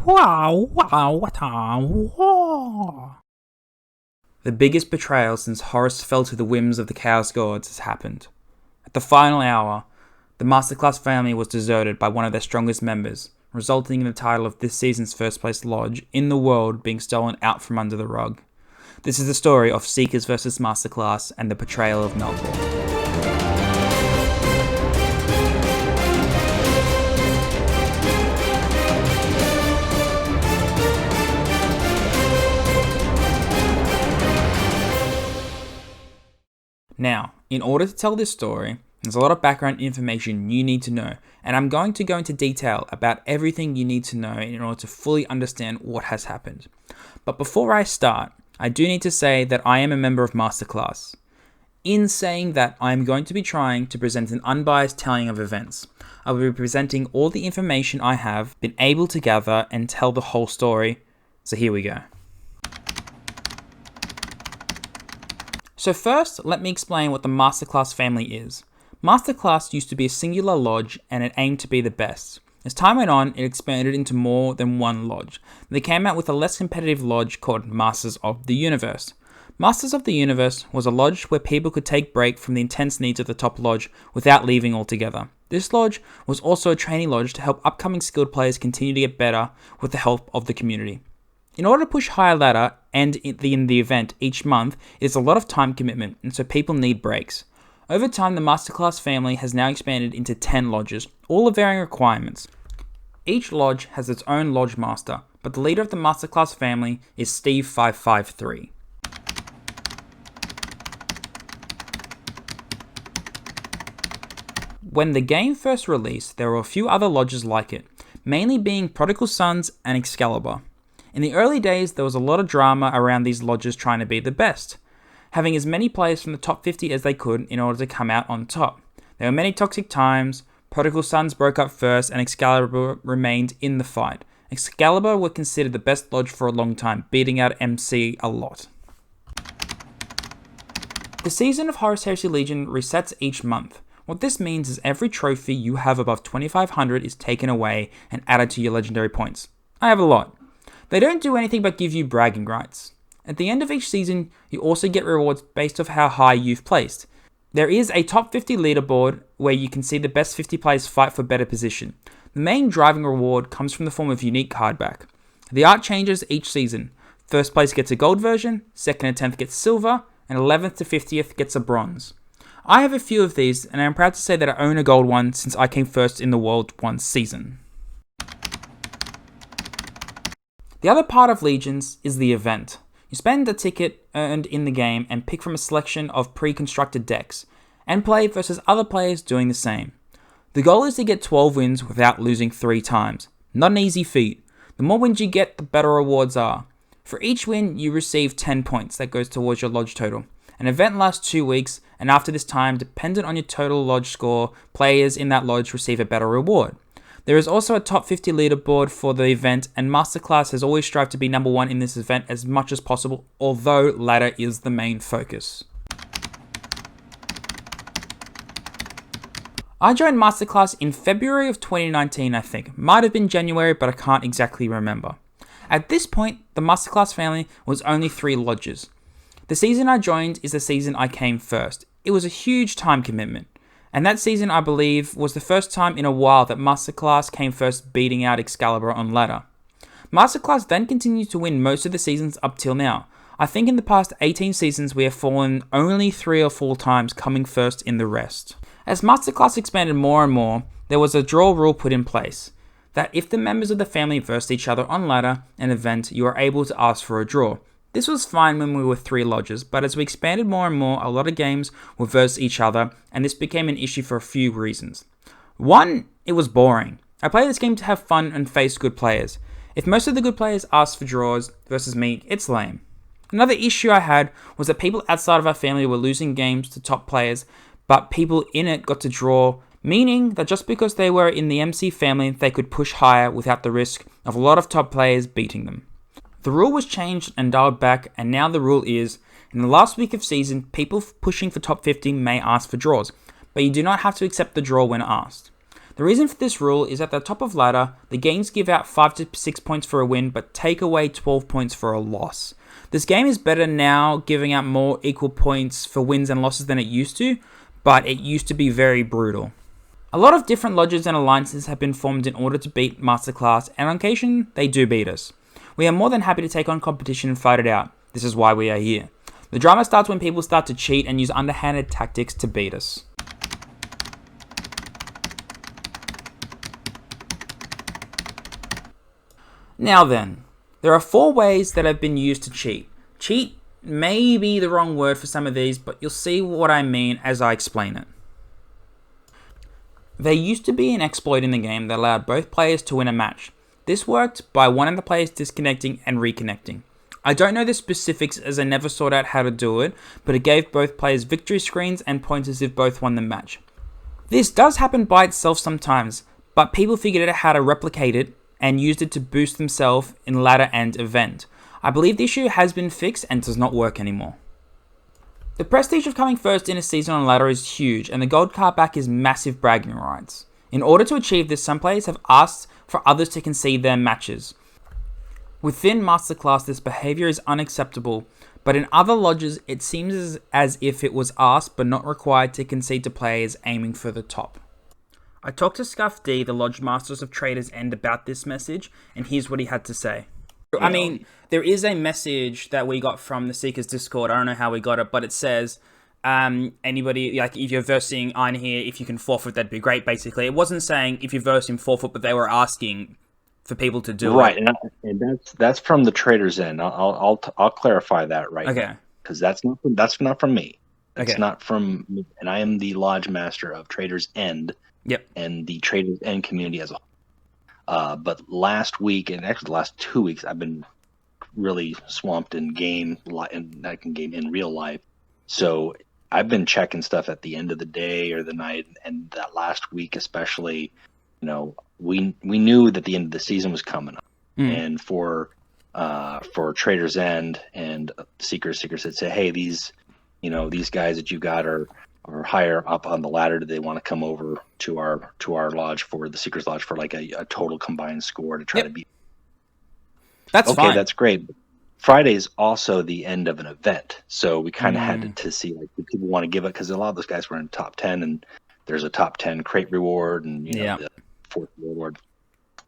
The biggest betrayal since Horus fell to the whims of the Chaos Gods has happened. At the final hour, the Masterclass family was deserted by one of their strongest members, resulting in the title of this season's first place lodge in the world being stolen out from under the rug. This is the story of Seekers vs Masterclass and the Betrayal of Melkor. Now, in order to tell this story, there's a lot of background information you need to know, and I'm going to go into detail about everything you need to know in order to fully understand what has happened. But before I start, I do need to say that I am a member of Masterclass. In saying that, I am going to be trying to present an unbiased telling of events. I will be presenting all the information I have been able to gather and tell the whole story. So here we go. So first, let me explain what the Masterclass family is. Masterclass used to be a singular lodge and it aimed to be the best. As time went on, it expanded into more than one lodge. They came out with a less competitive lodge called Masters of the Universe. Masters of the Universe was a lodge where people could take break from the intense needs of the top lodge without leaving altogether. This lodge was also a training lodge to help upcoming skilled players continue to get better with the help of the community. In order to push higher ladder and in the event each month, it is a lot of time commitment, and so people need breaks. Over time, the Masterclass family has now expanded into 10 lodges, all of varying requirements. Each lodge has its own lodge master, but the leader of the Masterclass family is Steve 553. When the game first released, there were a few other lodges like it, mainly being Prodigal Sons and Excalibur. In the early days, there was a lot of drama around these lodges trying to be the best, having as many players from the top 50 as they could in order to come out on top. There were many toxic times. Prodigal Sons broke up first and Excalibur remained in the fight. Excalibur were considered the best lodge for a long time, beating out MC a lot. The season of Horus Heresy Legion resets each month. What this means is every trophy you have above 2500 is taken away and added to your legendary points. I have a lot. They don't do anything but give you bragging rights. At the end of each season, you also get rewards based off how high you've placed. There is a top 50 leaderboard where you can see the best 50 players fight for better position. The main driving reward comes from the form of unique card back. The art changes each season. First place gets a gold version, second and 10th gets silver, and 11th to 50th gets a bronze. I have a few of these, and I'm proud to say that I own a gold one since I came first in the world one season. The other part of Legions is the event. You spend a ticket earned in the game and pick from a selection of pre-constructed decks, and play versus other players doing the same. The goal is to get 12 wins without losing 3 times. Not an easy feat. The more wins you get, the better rewards are. For each win, you receive 10 points that goes towards your lodge total. An event lasts 2 weeks, and after this time, dependent on your total lodge score, players in that lodge receive a better reward. There is also a top 50 leaderboard for the event, and Masterclass has always strived to be number 1 in this event as much as possible, although ladder is the main focus. I joined Masterclass in February of 2019, I think. Might have been January, but I can't exactly remember. At this point, the Masterclass family was only 3 lodges. The season I joined is the season I came first. It was a huge time commitment. And that season, I believe, was the first time in a while that Masterclass came first, beating out Excalibur on ladder. Masterclass then continued to win most of the seasons up till now. I think in the past 18 seasons we have fallen only 3 or 4 times, coming first in the rest. As Masterclass expanded more and more, there was a draw rule put in place, that if the members of the family versed each other on ladder and event, you are able to ask for a draw. This was fine when we were 3 lodges, but as we expanded more and more, a lot of games were versus each other, and this became an issue for a few reasons. 1, it was boring. I play this game to have fun and face good players. If most of the good players asked for draws versus me, it's lame. Another issue I had was that people outside of our family were losing games to top players, but people in it got to draw, meaning that just because they were in the MC family, they could push higher without the risk of a lot of top players beating them. The rule was changed and dialed back, and now the rule is, in the last week of season, people pushing for top 50 may ask for draws, but you do not have to accept the draw when asked. The reason for this rule is at the top of ladder, the games give out 5 to 6 points for a win, but take away 12 points for a loss. This game is better now, giving out more equal points for wins and losses than it used to, but it used to be very brutal. A lot of different lodges and alliances have been formed in order to beat Masterclass, and on occasion, they do beat us. We are more than happy to take on competition and fight it out. This is why we are here. The drama starts when people start to cheat and use underhanded tactics to beat us. Now then, there are 4 ways that have been used to cheat. Cheat may be the wrong word for some of these, but you'll see what I mean as I explain it. There used to be an exploit in the game that allowed both players to win a match. This worked by one of the players disconnecting and reconnecting. I don't know the specifics as I never sought out how to do it, but it gave both players victory screens and pointers if both won the match. This does happen by itself sometimes, but people figured out how to replicate it and used it to boost themselves in ladder and event. I believe the issue has been fixed and does not work anymore. The prestige of coming first in a season on ladder is huge, and the gold card back is massive bragging rights. In order to achieve this, some players have asked for others to concede their matches. Within Masterclass, this behavior is unacceptable, but in other lodges, it seems as if it was asked but not required to concede to players aiming for the top. I talked to Scuff D, the Lodge Masters of Traders End, about this message, and here's what he had to say. I mean, there is a message that we got from the Seekers Discord. I don't know how we got it, but it says, anybody, like, if you're versing Ein here, if you can forfeit, that'd be great, basically. It wasn't saying if you verse him forfeit, but they were asking for people to do right, it. and that's from the Traders End. I'll clarify that right now, because that's not from me. That's not from me, and I am the Lodge Master of Traders End. Yep. And the Traders End community as a whole. But last week, and actually the last 2 weeks, I've been really swamped in in real life. So I've been checking stuff at the end of the day or the night, and that last week especially, we knew that the end of the season was coming up, and for Traders End and Seekers had said, hey, these guys that you got are higher up on the ladder. Do they want to come over to our lodge, for the Seekers Lodge, for like a total combined score to try to beat? That's fine. Okay, that's great. Friday's also the end of an event, so we kind of had to see, like, do people want to give it, because a lot of those guys were in top 10, and there's a top 10 crate reward and the fourth reward.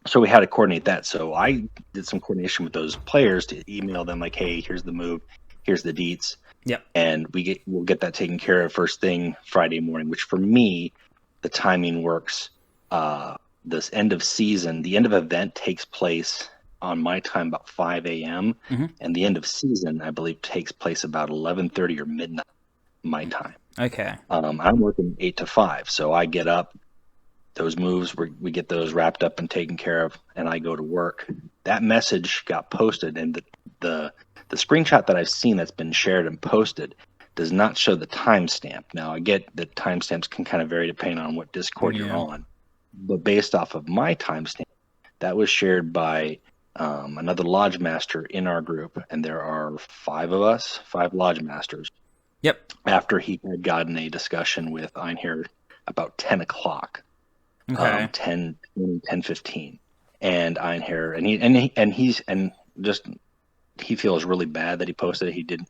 So we had to coordinate that. So I did some coordination with those players to email them like, hey, here's the move, here's the deets. Yep. And we'll get that taken care of first thing Friday morning, which for me, the timing works. This end of season, the end of event takes place on my time about 5 a.m. And the end of season, I believe, takes place about 11:30 or midnight my time. Okay. I'm working 8 to 5, so I get up. Those moves, we get those wrapped up and taken care of, and I go to work. That message got posted, and the screenshot that I've seen that's been shared and posted does not show the timestamp. Now, I get that timestamps can kind of vary depending on what Discord you're on, but based off of my timestamp, that was shared by another Lodge Master in our group, and there are 5 of us, 5 Lodge Masters. Yep. After he had gotten a discussion with Einher about 10 o'clock. Okay. 10:15, and Einher, he feels really bad that he posted it. He didn't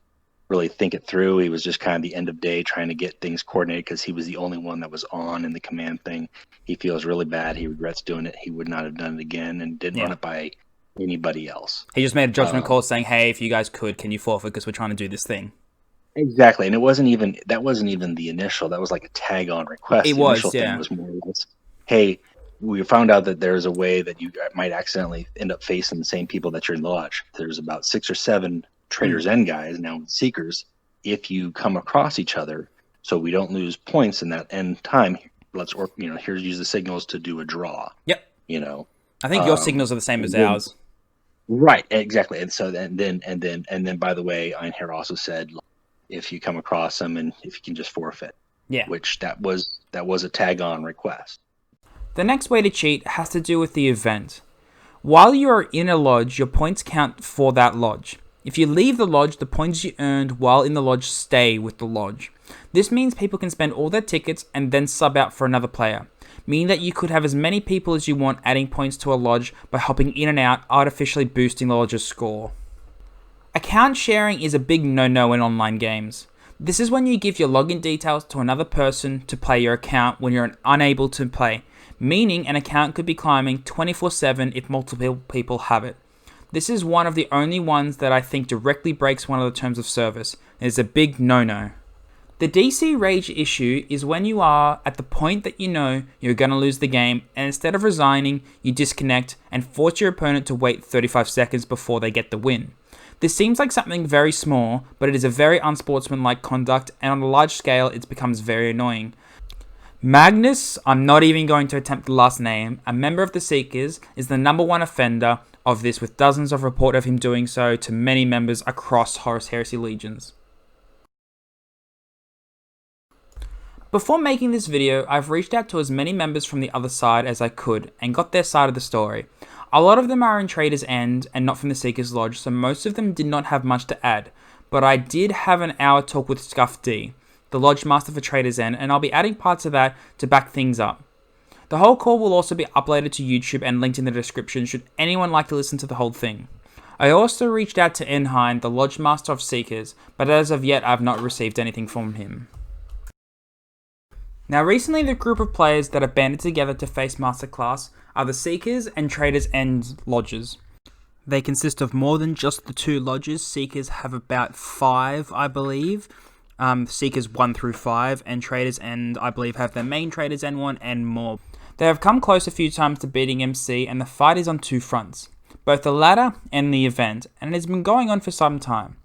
really think it through. He was just kind of the end of day trying to get things coordinated, because he was the only one that was on in the command thing. He feels really bad. He regrets doing it. He would not have done it again, and didn't run it by anybody else. He just made a judgment call saying, hey, if you guys could, can you forfeit, because we're trying to do this thing. Exactly. And that wasn't even the initial. That was like a tag on request. The initial thing was more or less, hey, we found out that there's a way that you might accidentally end up facing the same people that you're in the lodge. There's about 6 or 7 Traders End guys, now Seekers. If you come across each other, so we don't lose points in that end time, here's use the signals to do a draw. Yep. I think your signals are the same as ours. Right, exactly. And so then by the way, Einher also said, if you come across them, and if you can just forfeit. Yeah. Which that was a tag on request. The next way to cheat has to do with the event. While you are in a lodge, your points count for that lodge. If you leave the lodge, the points you earned while in the lodge stay with the lodge. This means people can spend all their tickets and then sub out for another player. meaning that you could have as many people as you want adding points to a lodge by hopping in and out, artificially boosting the lodge's score. Account sharing is a big no-no in online games. This is when you give your login details to another person to play your account when you're unable to play, meaning an account could be climbing 24/7 if multiple people have it. This is one of the only ones that I think directly breaks one of the terms of service. It's a big no-no. The DC rage issue is when you are at the point that you know you're going to lose the game, and instead of resigning, you disconnect and force your opponent to wait 35 seconds before they get the win. This seems like something very small, but it is a very unsportsmanlike conduct, and on a large scale, it becomes very annoying. Magnus, I'm not even going to attempt the last name, a member of the Seekers, is the number one offender of this, with dozens of reports of him doing so to many members across Horus Heresy Legions. Before making this video, I've reached out to as many members from the other side as I could and got their side of the story. A lot of them are in Trader's End and not from the Seekers Lodge, so most of them did not have much to add, but I did have an hour talk with Scuff D, the Lodge Master for Trader's End, and I'll be adding parts of that to back things up. The whole call will also be uploaded to YouTube and linked in the description should anyone like to listen to the whole thing. I also reached out to Enhine, the Lodge Master of Seekers, but as of yet I've not received anything from him. Now recently the group of players that have banded together to face Masterclass are the Seekers and Trader's End lodges. They consist of more than just the two lodges. Seekers have about 5, I believe. Seekers 1 through 5, and Trader's End, I believe, have their main Trader's End one and more. They have come close a few times to beating MC, and the fight is on two fronts, both the ladder and the event, and it has been going on for some time.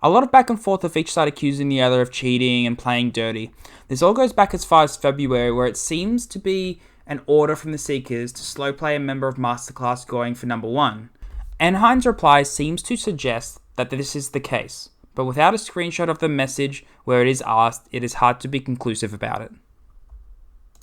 A lot of back and forth of each side accusing the other of cheating and playing dirty. This all goes back as far as February, where it seems to be an order from the Seekers to slow play a member of Masterclass going for number 1. Enhine's reply seems to suggest that this is the case, but without a screenshot of the message where it is asked, it is hard to be conclusive about it.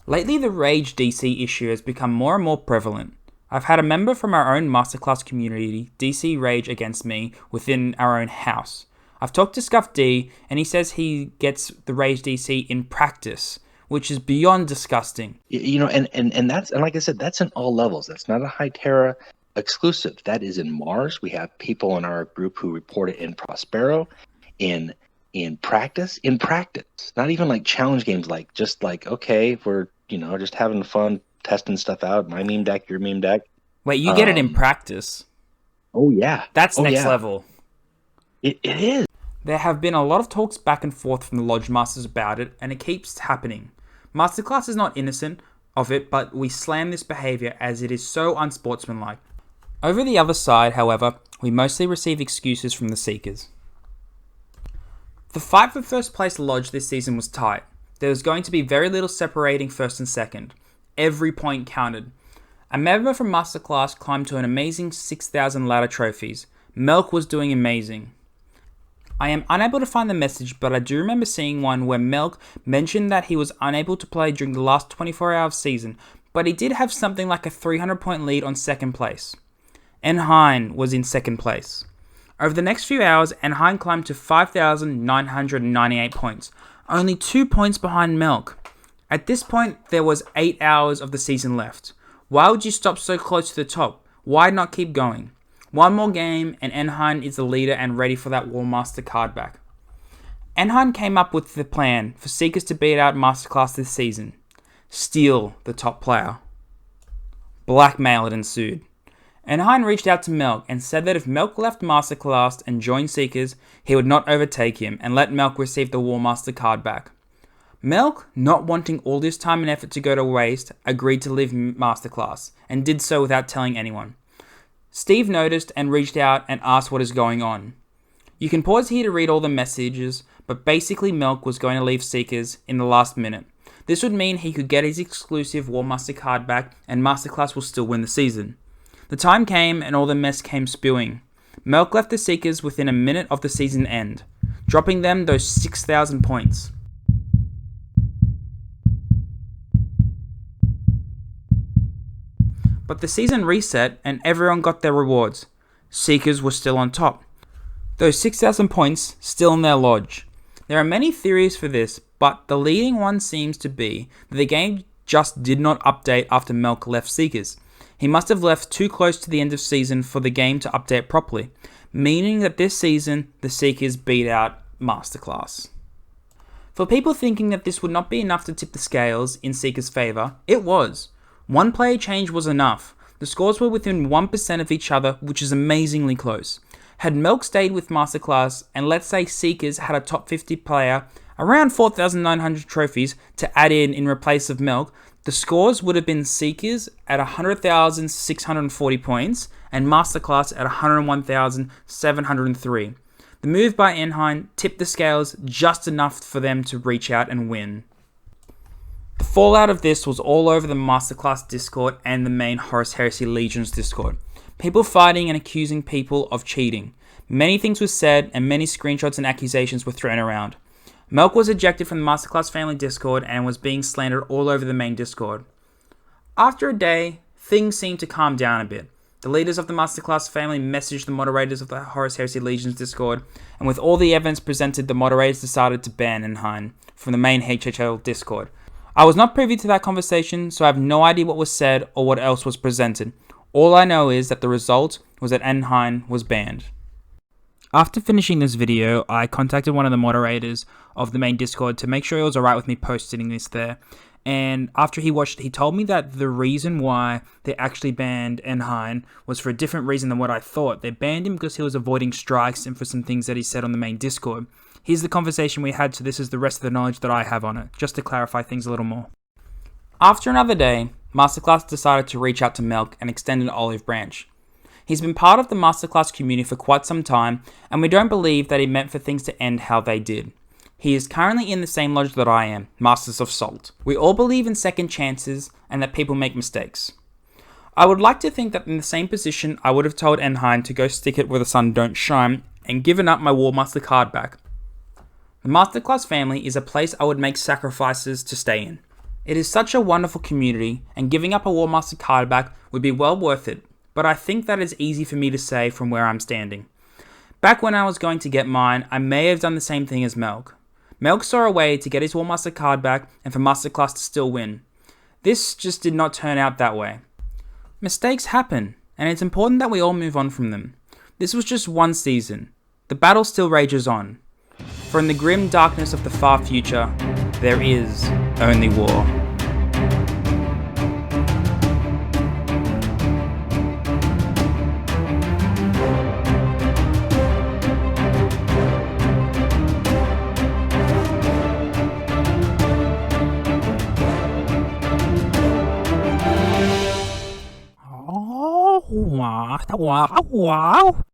Lately, the Rage DC issue has become more and more prevalent. I've had a member from our own Masterclass community DC rage against me within our own house. I've talked to Scuff D, and he says he gets the Rage DC in practice, which is beyond disgusting. You know, and that's, and like I said, that's in all levels. That's not a Hytera exclusive. That is in Mars. We have people in our group who report it in Prospero, in practice, not even like challenge games, like just like, okay, we're, you know, just having fun, testing stuff out. My meme deck, your meme deck. Wait, you get it in practice? Oh yeah, that's next level. It is. There have been a lot of talks back and forth from the Lodge Masters about it, and it keeps happening. Masterclass is not innocent of it, but we slam this behaviour as it is so unsportsmanlike. Over the other side, however, we mostly receive excuses from the Seekers. The fight for first place Lodge this season was tight. There was going to be very little separating first and second. Every point counted. A member from Masterclass climbed to an amazing 6,000 ladder trophies. Melk was doing amazing. I am unable to find the message, but I do remember seeing one where Melk mentioned that he was unable to play during the last 24 hours season, but he did have something like a 300 point lead on second place. Enhine was in second place. Over the next few hours, Enhine climbed to 5,998 points, only 2 points behind Melk. At this point, there was 8 hours of the season left. Why would you stop so close to the top? Why not keep going? One more game and Enhine is the leader and ready for that War Master card back. Enhine came up with the plan for Seekers to beat out Masterclass this season. Steal the top player. Blackmail had ensued. Enhine reached out to Melk and said that if Melk left Masterclass and joined Seekers, he would not overtake him and let Melk receive the War Master card back. Melk, not wanting all this time and effort to go to waste, agreed to leave Masterclass and did so without telling anyone. Steve noticed and reached out and asked what is going on. You can pause here to read all the messages, but basically Melk was going to leave Seekers in the last minute. This would mean he could get his exclusive War Master card back and Masterclass will still win the season. The time came and all the mess came spewing. Melk left the Seekers within a minute of the season end, dropping them those 6,000 points. But the season reset and everyone got their rewards. Seekers were still on top. Those 6,000 points still in their lodge. There are many theories for this, but the leading one seems to be that the game just did not update after Melk left Seekers. He must have left too close to the end of season for the game to update properly, meaning that this season, the Seekers beat out Masterclass. For people thinking that this would not be enough to tip the scales in Seekers' favour, it was. One player change was enough. The scores were within 1% of each other, which is amazingly close. Had Melk stayed with Masterclass, and let's say Seekers had a top 50 player, around 4,900 trophies, to add in replace of Melk, the scores would have been Seekers at 100,640 points, and Masterclass at 101,703. The move by Enhine tipped the scales just enough for them to reach out and win. The fallout of this was all over the Masterclass Discord and the main Horus Heresy Legions Discord. People fighting and accusing people of cheating. Many things were said and many screenshots and accusations were thrown around. Melk was ejected from the Masterclass family Discord and was being slandered all over the main Discord. After a day, things seemed to calm down a bit. The leaders of the Masterclass family messaged the moderators of the Horus Heresy Legions Discord, and with all the evidence presented, the moderators decided to ban Enhine from the main HHL Discord. I was not privy to that conversation, so I have no idea what was said or what else was presented. All I know is that the result was that Enhine was banned. After finishing this video, I contacted one of the moderators of the main Discord to make sure it was alright with me posting this there. And after he watched it, he told me that the reason why they actually banned Enhine was for a different reason than what I thought. They banned him because he was avoiding strikes and for some things that he said on the main Discord. Here's the conversation we had, so this is the rest of the knowledge that I have on it, just to clarify things a little more. After another day, Masterclass decided to reach out to Melk and extend an olive branch. He's been part of the Masterclass community for quite some time, and we don't believe that he meant for things to end how they did. He is currently in the same lodge that I am, Masters of Salt. We all believe in second chances and that people make mistakes. I would like to think that in the same position, I would have told Enhine to go stick it where the sun don't shine and given up my War Master card back. The Masterclass family is a place I would make sacrifices to stay in. It is such a wonderful community, and giving up a War Master card back would be well worth it, but I think that is easy for me to say from where I'm standing. Back when I was going to get mine, I may have done the same thing as Melk. Melk saw a way to get his War Master card back and for Masterclass to still win. This just did not turn out that way. Mistakes happen, and it's important that we all move on from them. This was just one season. The battle still rages on. For in the grim darkness of the far future, there is only war. Oh, wow.